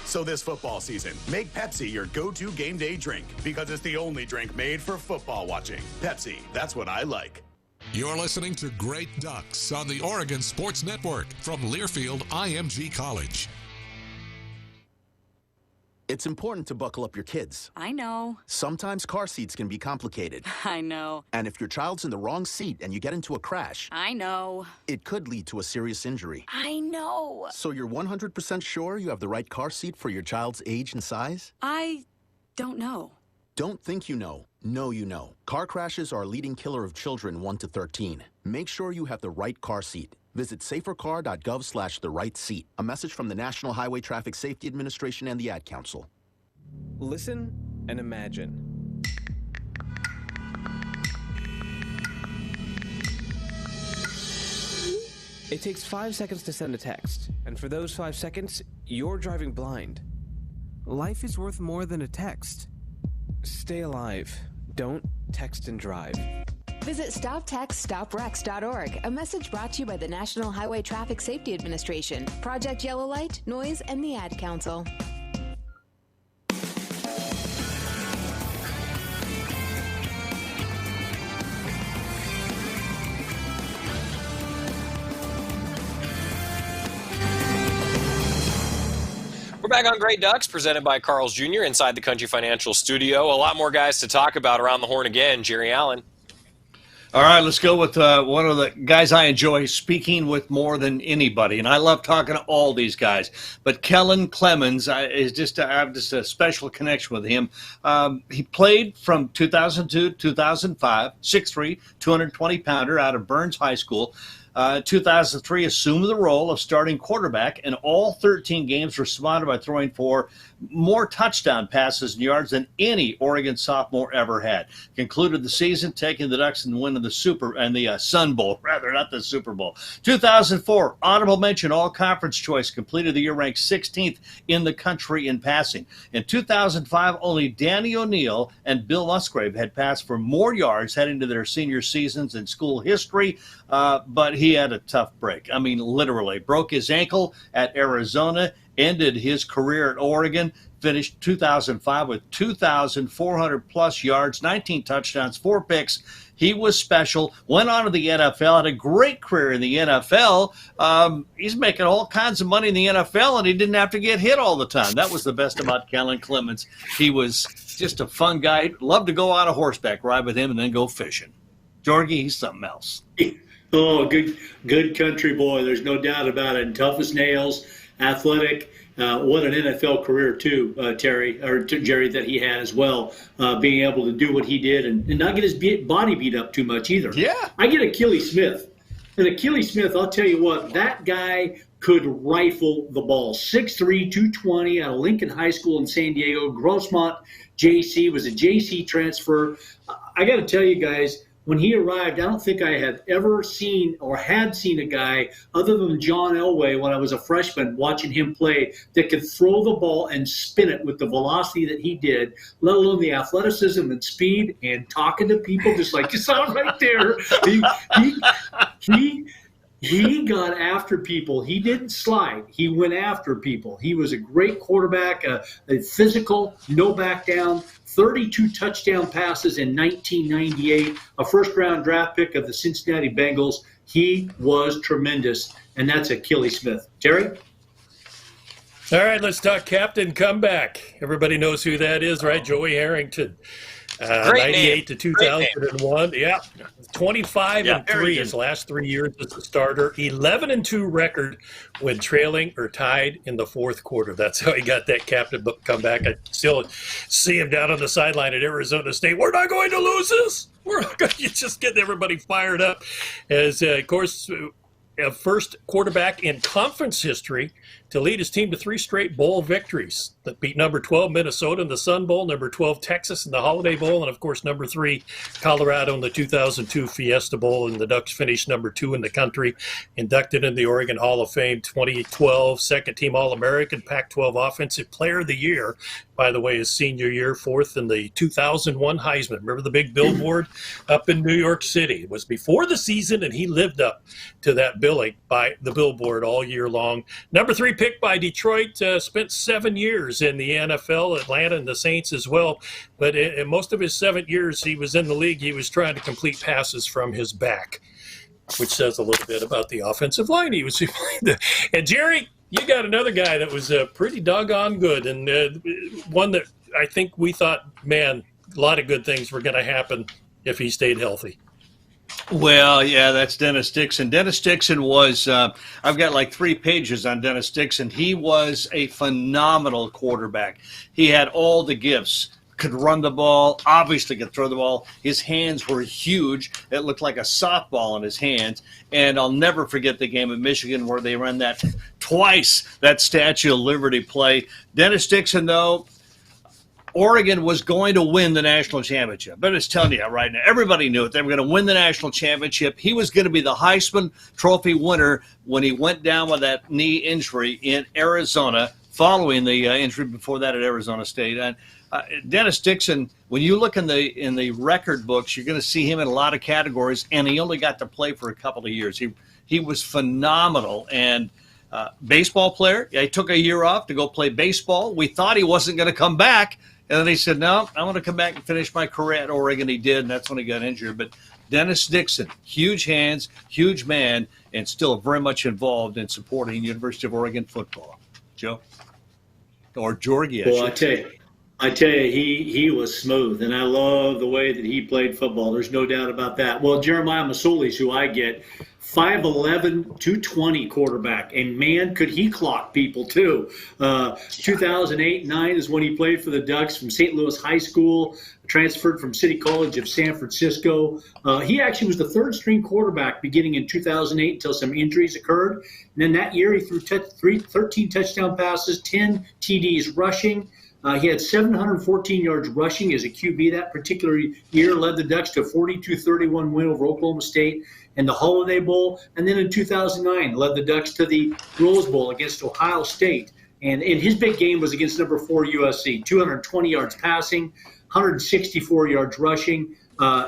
S2: So this football season, make Pepsi your go-to game day drink because it's the only drink made for football watching. Pepsi, that's what I like.
S3: You're listening to Great Ducks on the Oregon Sports Network from Learfield IMG College.
S24: It's important to buckle up your kids.
S25: I know.
S24: Sometimes car seats can be complicated.
S25: I know.
S24: And if your child's in the wrong seat and you get into a crash,
S25: I know.
S24: It could lead to a serious injury.
S25: I know.
S24: So you're 100% sure you have the right car seat for your child's age and size?
S25: I don't know.
S24: Don't think you know. Know you know. Car crashes are a leading killer of children 1 to 13. Make sure you have the right car seat. Visit safercar.gov/the-right-seat. A message from the National Highway Traffic Safety Administration and the Ad Council.
S10: Listen and imagine. It takes 5 seconds to send a text, and for those 5 seconds, you're driving blind. Life is worth more than a text. Stay alive. Don't text and drive.
S26: Visit StopTextStopWrecks.org, a message brought to you by the National Highway Traffic Safety Administration, Project Yellow Light, Noise, and the Ad Council.
S5: We're back on Great Ducks, presented by Carl's Jr. inside the Country Financial Studio. A lot more guys to talk about around the horn again. Jerry Allen.
S6: All right, let's go with one of the guys I enjoy speaking with more than anybody, and I love talking to all these guys. But Kellen Clemens is just I have just a special connection with him. He played from 2002 to 2005, 6'3", 220-pounder out of Burns High School. 2003 assumed the role of starting quarterback, and all 13 games responded by throwing for more touchdown passes and yards than any Oregon sophomore ever had. Concluded the season taking the Ducks and winning the Sun Bowl, not the Super Bowl. 2004 honorable mention all-conference choice, completed the year ranked 16th in the country in passing. In 2005, only Danny O'Neill and Bill Musgrave had passed for more yards heading to their senior seasons in school history, but he had a tough break. I mean, literally broke his ankle at Arizona, ended his career at Oregon, finished 2005 with 2,400 plus yards, 19 touchdowns, 4 picks. He was special, went on to the NFL, had a great career in the NFL. He's making all kinds of money in the NFL, and he didn't have to get hit all the time. That was the best about Kellen Clemens. He was just a fun guy. Loved to go on a horseback ride with him and then go fishing. Georgie, he's something else.
S7: Oh, good country boy. There's no doubt about it. And tough as nails, athletic. What an NFL career, too, Jerry, that he had as well, being able to do what he did and not get his body beat up too much either.
S6: Yeah.
S7: I get Achilles Smith. And Achilles Smith, I'll tell you what, that guy could rifle the ball. 6'3", 220 out of Lincoln High School in San Diego. Grossmont JC was a JC transfer. I got to tell you guys, when he arrived, I don't think I had ever seen or had seen a guy other than John Elway when I was a freshman watching him play that could throw the ball and spin it with the velocity that he did, let alone the athleticism and speed and talking to people just like you saw right there. He got after people. He didn't slide. He went after people. He was a great quarterback, a physical, no back down, 32 touchdown passes in 1998, a first-round draft pick of the Cincinnati Bengals. He was tremendous, and that's Achilles Smith. Terry?
S8: All right, let's talk Captain Comeback. Everybody knows who that is, right? Joey Harrington. 98 to 2001. Yeah. 25-3 his last 3 years as a starter. 11-2 record when trailing or tied in the fourth quarter. That's how he got that captain comeback. I still see him down on the sideline at Arizona State. We're not going to lose this. We're not going to just get everybody fired up. As, of course, first quarterback in conference history to lead his team to 3 straight bowl victories that beat number 12 Minnesota in the Sun Bowl, number 12 Texas in the Holiday Bowl, and of course number 3 Colorado in the 2002 Fiesta Bowl. And the Ducks finished number 2 in the country, inducted in the Oregon Hall of Fame 2012, second team All-American, Pac-12 Offensive Player of the Year, by the way, his senior year, 4th in the 2001 Heisman. Remember the big billboard up in New York City? It was before the season, and he lived up to that billing by the billboard all year long. Number 3 pick by Detroit, spent 7 years in the NFL, Atlanta and the Saints as well. But in most of his 7 years he was in the league, he was trying to complete passes from his back, which says a little bit about the offensive line he was playing. And Jerry, you got another guy that was pretty doggone good, and one that I think we thought, man, a lot of good things were going to happen if he stayed healthy.
S6: Well, yeah, that's Dennis Dixon. Dennis Dixon was, I've got like 3 pages on Dennis Dixon. He was a phenomenal quarterback. He had all the gifts. Could run the ball, obviously could throw the ball. His hands were huge. It looked like a softball in his hands. And I'll never forget the game at Michigan where they ran that twice, that Statue of Liberty play. Dennis Dixon, though, Oregon was going to win the national championship. But it's telling you right now, everybody knew it. They were going to win the national championship. He was going to be the Heisman Trophy winner when he went down with that knee injury in Arizona, following the injury before that at Arizona State. And Dennis Dixon, when you look in the record books, you're going to see him in a lot of categories, and he only got to play for a couple of years. He was phenomenal. And baseball player, he took a year off to go play baseball. We thought he wasn't going to come back. And then he said, no, I want to come back and finish my career at Oregon. He did, and that's when he got injured. But Dennis Dixon, huge hands, huge man, and still very much involved in supporting University of Oregon football. Joe? Or Georgie,
S7: Well, I tell you, he was smooth, and I love the way that he played football. There's no doubt about that. Well, Jeremiah Masoli's who I get, 5'11", 220 quarterback, and man, could he clock people too. 2008-9 is when he played for the Ducks from St. Louis High School, transferred from City College of San Francisco. He actually was the third-string quarterback beginning in 2008 until some injuries occurred. And then that year he threw 13 touchdown passes, 10 TDs rushing. He had 714 yards rushing as a QB that particular year, led the Ducks to a 42-31 win over Oklahoma State in the Holiday Bowl. And then in 2009, led the Ducks to the Rose Bowl against Ohio State. And his big game was against number 4 USC, 220 yards passing, 164 yards rushing.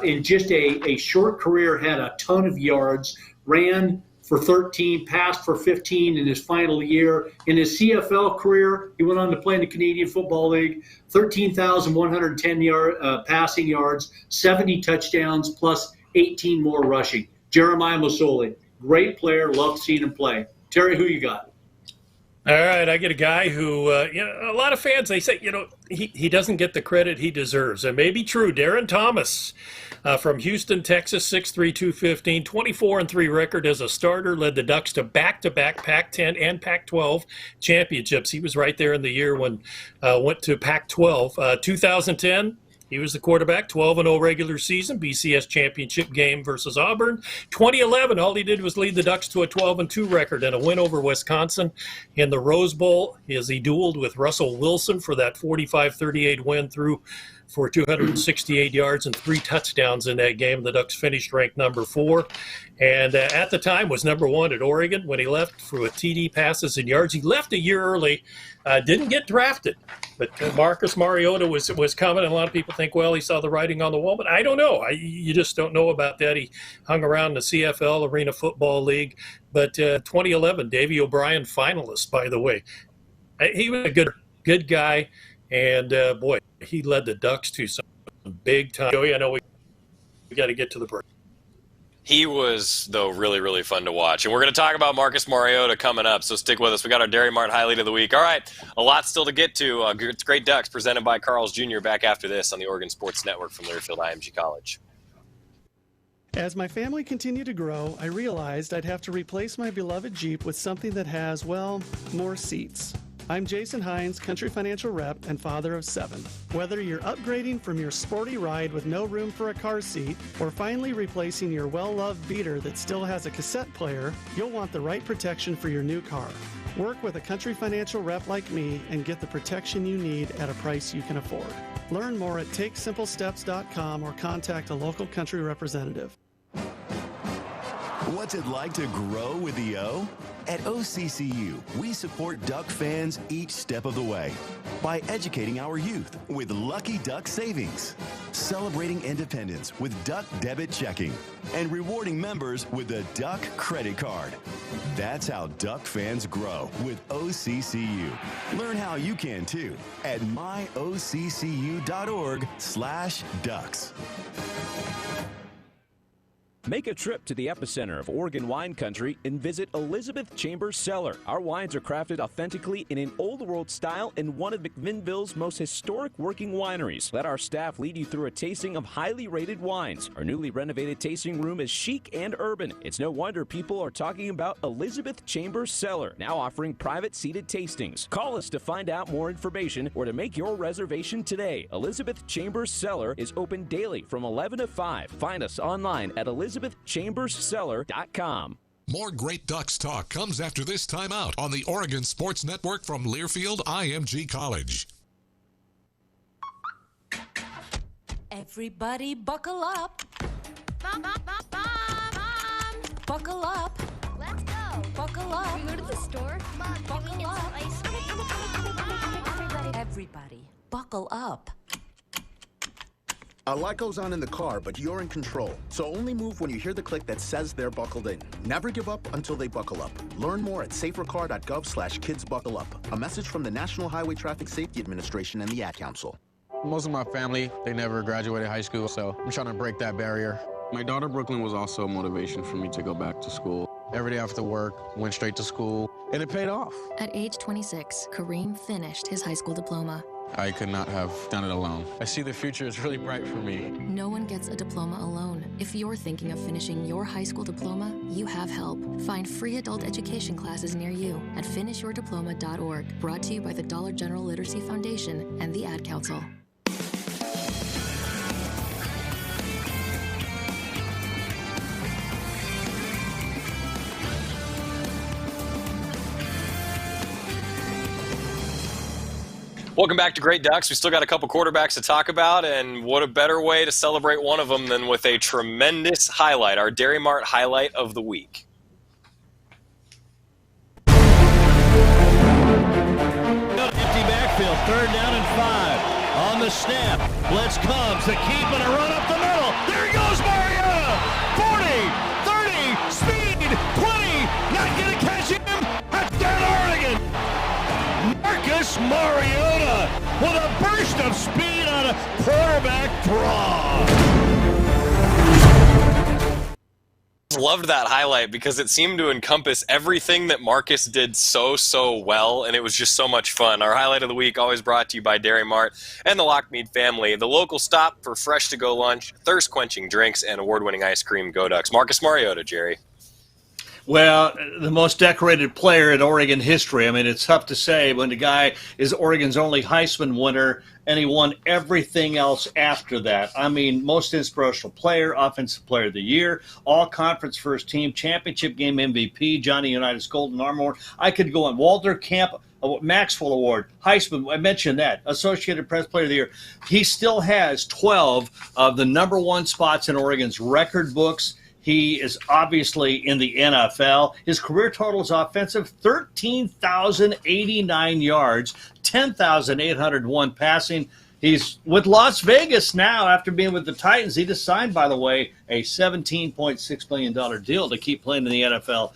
S7: In just a short career, had a ton of yards, ran for 13, passed for 15 in his final year. In his CFL career, he went on to play in the Canadian Football League, 13,110 passing yards, 70 touchdowns, plus 18 more rushing. Jeremiah Masoli, great player, loved seeing him play. Terry, who you got?
S8: All right, I get a guy who, a lot of fans, they say, he doesn't get the credit he deserves. It may be true. Darren Thomas from Houston, Texas, 6'3", 215, 24-3 record as a starter, led the Ducks to back-to-back Pac-10 and Pac-12 championships. He was right there in the year when went to Pac-12. 2010, he was the quarterback, 12-0 regular season, BCS championship game versus Auburn. 2011, all he did was lead the Ducks to a 12-2 record and a win over Wisconsin in the Rose Bowl as he dueled with Russell Wilson for that 45-38 win through for 268 yards and 3 touchdowns in that game. The Ducks finished ranked number 4, and at the time was number 1 at Oregon when he left for TD passes and yards. He left a year early, didn't get drafted, but Marcus Mariota was coming, and a lot of people think, well, he saw the writing on the wall, but I don't know. You just don't know about that. He hung around the CFL, Arena Football League, but 2011, Davey O'Brien finalist, by the way. He was a good guy, and boy, he led the Ducks to some big time. Joey, I know we got to get to the break.
S5: He was, though, really, really fun to watch. And we're going to talk about Marcus Mariota coming up, so stick with us. We got our Darren Mart highlight of the week. All right, a lot still to get to. It's Great Ducks, presented by Carl's Jr. Back after this on the Oregon Sports Network from Learfield IMG College.
S4: As my family continued to grow, I realized I'd have to replace my beloved Jeep with something that has, well, more seats. I'm Jason Hines, Country Financial Rep and father of 7. Whether you're upgrading from your sporty ride with no room for a car seat or finally replacing your well-loved beater that still has a cassette player, you'll want the right protection for your new car. Work with a Country Financial Rep like me and get the protection you need at a price you can afford. Learn more at TakeSimpleSteps.com or contact a local Country representative.
S24: What's it like to grow with the O? At OCCU, we support Duck fans each step of the way by educating our youth with Lucky Duck Savings, celebrating independence with Duck Debit Checking, and rewarding members with the Duck Credit Card. That's how Duck fans grow with OCCU. Learn how you can too at myoccu.org/ducks.
S10: Make a trip to the epicenter of Oregon wine country and visit Elizabeth Chambers Cellar. Our wines are crafted authentically in an old-world style in one of McMinnville's most historic working wineries. Let our staff lead you through a tasting of highly rated wines. Our newly renovated tasting room is chic and urban. It's no wonder people are talking about Elizabeth Chambers Cellar, now offering private seated tastings. Call us to find out more information or to make your reservation today. Elizabeth Chambers Cellar is open daily from 11 to 5. Find us online at ElizabethChambersCellar.com.
S3: More Great Ducks talk comes after this timeout on the Oregon Sports Network from Learfield IMG College.
S9: Everybody buckle up. Mom. Buckle up.
S18: Let's go.
S9: Buckle up.
S18: Can we go to the store? Mom,
S9: buckle
S18: can we get
S9: up.
S18: some ice cream?
S9: Everybody, buckle up.
S24: A lot goes on in the car, but you're in control. So only move when you hear the click that says they're buckled in. Never give up until they buckle up. Learn more at safercar.gov/kidsbuckleup. A message from the National Highway Traffic Safety Administration and the Ad Council.
S12: Most of my family, they never graduated high school, so I'm trying to break that barrier. My daughter Brocklin was also a motivation for me to go back to school. Every day after work, went straight to school, and it paid off.
S11: At age 26, Kareem finished his high school diploma.
S12: I could not have done it alone. I see the future is really bright for me.
S11: No one gets a diploma alone. If you're thinking of finishing your high school diploma, you have help. Find free adult education classes near you at finishyourdiploma.org. Brought to you by the Dollar General Literacy Foundation and the Ad Council.
S5: Welcome back to Great Ducks. We still got a couple quarterbacks to talk about, and what a better way to celebrate one of them than with a tremendous highlight, our Darren Mart highlight of the week.
S13: Empty backfield, 3rd down and 5. On the snap, blitz comes, the keep and a run up the middle. There he goes, Mariota! 40, 30, speed! Marcus Mariota with a burst of speed on a quarterback draw.
S5: Loved that highlight because it seemed to encompass everything that Marcus did so well, and it was just so much fun. Our highlight of the week always brought to you by Dairy Mart and the Lockmead family, the local stop for fresh-to-go lunch, thirst-quenching drinks, and award-winning ice cream. Go Ducks. Marcus Mariota, Jerry.
S6: Well, the most decorated player in Oregon history. I mean, it's tough to say when the guy is Oregon's only Heisman winner, and he won everything else after that. I mean, most inspirational player, offensive player of the year, all-conference first team, championship game MVP, Johnny Unitas Golden Arm Award. I could go on. Walter Camp Maxwell Award, Heisman, I mentioned that, Associated Press Player of the Year. He still has 12 of the #1 spots in Oregon's record books. He is obviously in the NFL. His career total is offensive, 13,089 yards, 10,801 passing. He's with Las Vegas now after being with the Titans. He just signed, by the way, a $17.6 million deal to keep playing in the NFL.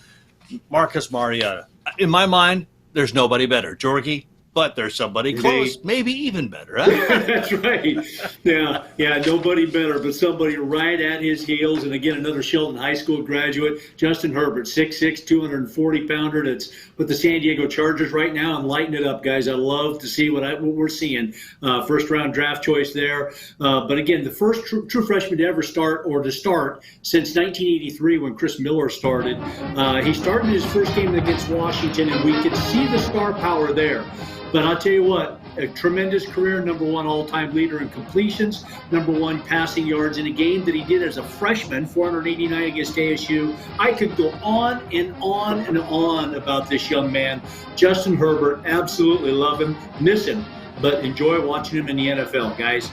S6: Marcus Mariota. In my mind, there's nobody better. Jorgie, but there's somebody close, maybe even better. Huh?
S7: That's right. Yeah, nobody better, but somebody right at his heels. And again, another Sheldon High School graduate, Justin Herbert, 6'6", 240-pounder. That's with the San Diego Chargers right now. And lighting it up, guys. I love to see what we're seeing. First-round draft choice there. But again, the first true freshman to ever start since 1983 when Chris Miller started. He started his first game against Washington, and we could see the star power there. But I'll tell you what, a tremendous career, #1 all-time leader in completions, #1 passing yards in a game that he did as a freshman, 489 against ASU. I could go on and on and on about this young man. Justin Herbert, absolutely love him, miss him, but enjoy watching him in the NFL, guys.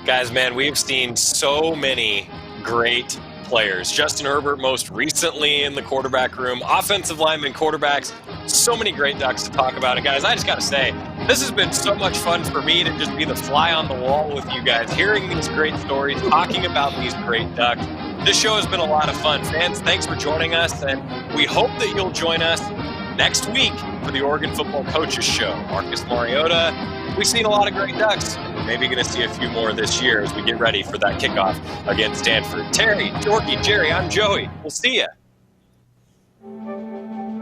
S5: Guys, man, we've seen so many great players. Justin Herbert most recently in the quarterback room, offensive linemen, quarterbacks, so many great Ducks to talk about. And guys, I just got to say, this has been so much fun for me to just be the fly on the wall with you guys, hearing these great stories, talking about these great Ducks. This show has been a lot of fun. Fans, thanks for joining us, and we hope that you'll join us next week for the Oregon Football Coaches Show. Marcus Mariota, we've seen a lot of great Ducks. We're maybe going to see a few more this year as we get ready for that kickoff against Stanford. Terry, Jorgie, Jerry, I'm Joey. We'll see ya.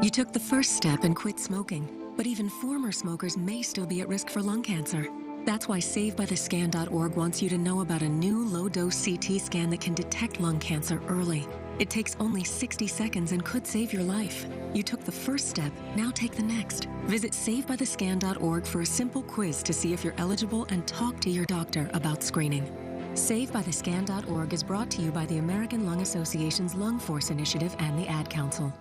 S14: You took the first step and quit smoking, but even former smokers may still be at risk for lung cancer. That's why SaveByTheScan.org wants you to know about a new low-dose CT scan that can detect lung cancer early. It takes only 60 seconds and could save your life. You took the first step, now take the next. Visit SaveByTheScan.org for a simple quiz to see if you're eligible and talk to your doctor about screening. SaveByTheScan.org is brought to you by the American Lung Association's Lung Force Initiative and the Ad Council.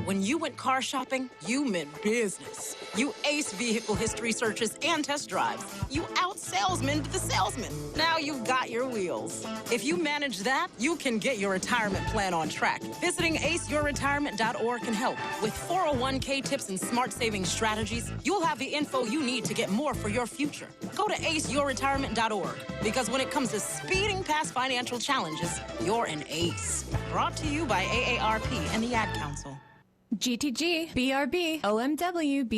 S15: When you went car shopping, you meant business. You aced vehicle history searches and test drives. You out-salesmaned the salesman. Now you've got your wheels. If you manage that, you can get your retirement plan on track. Visiting aceyourretirement.org can help. With 401k tips and smart saving strategies, you'll have the info you need to get more for your future. Go to aceyourretirement.org, because when it comes to speeding past financial challenges, you're an ace. Brought to you by AARP and the Ad Council.
S11: GTG, BRB, OMW,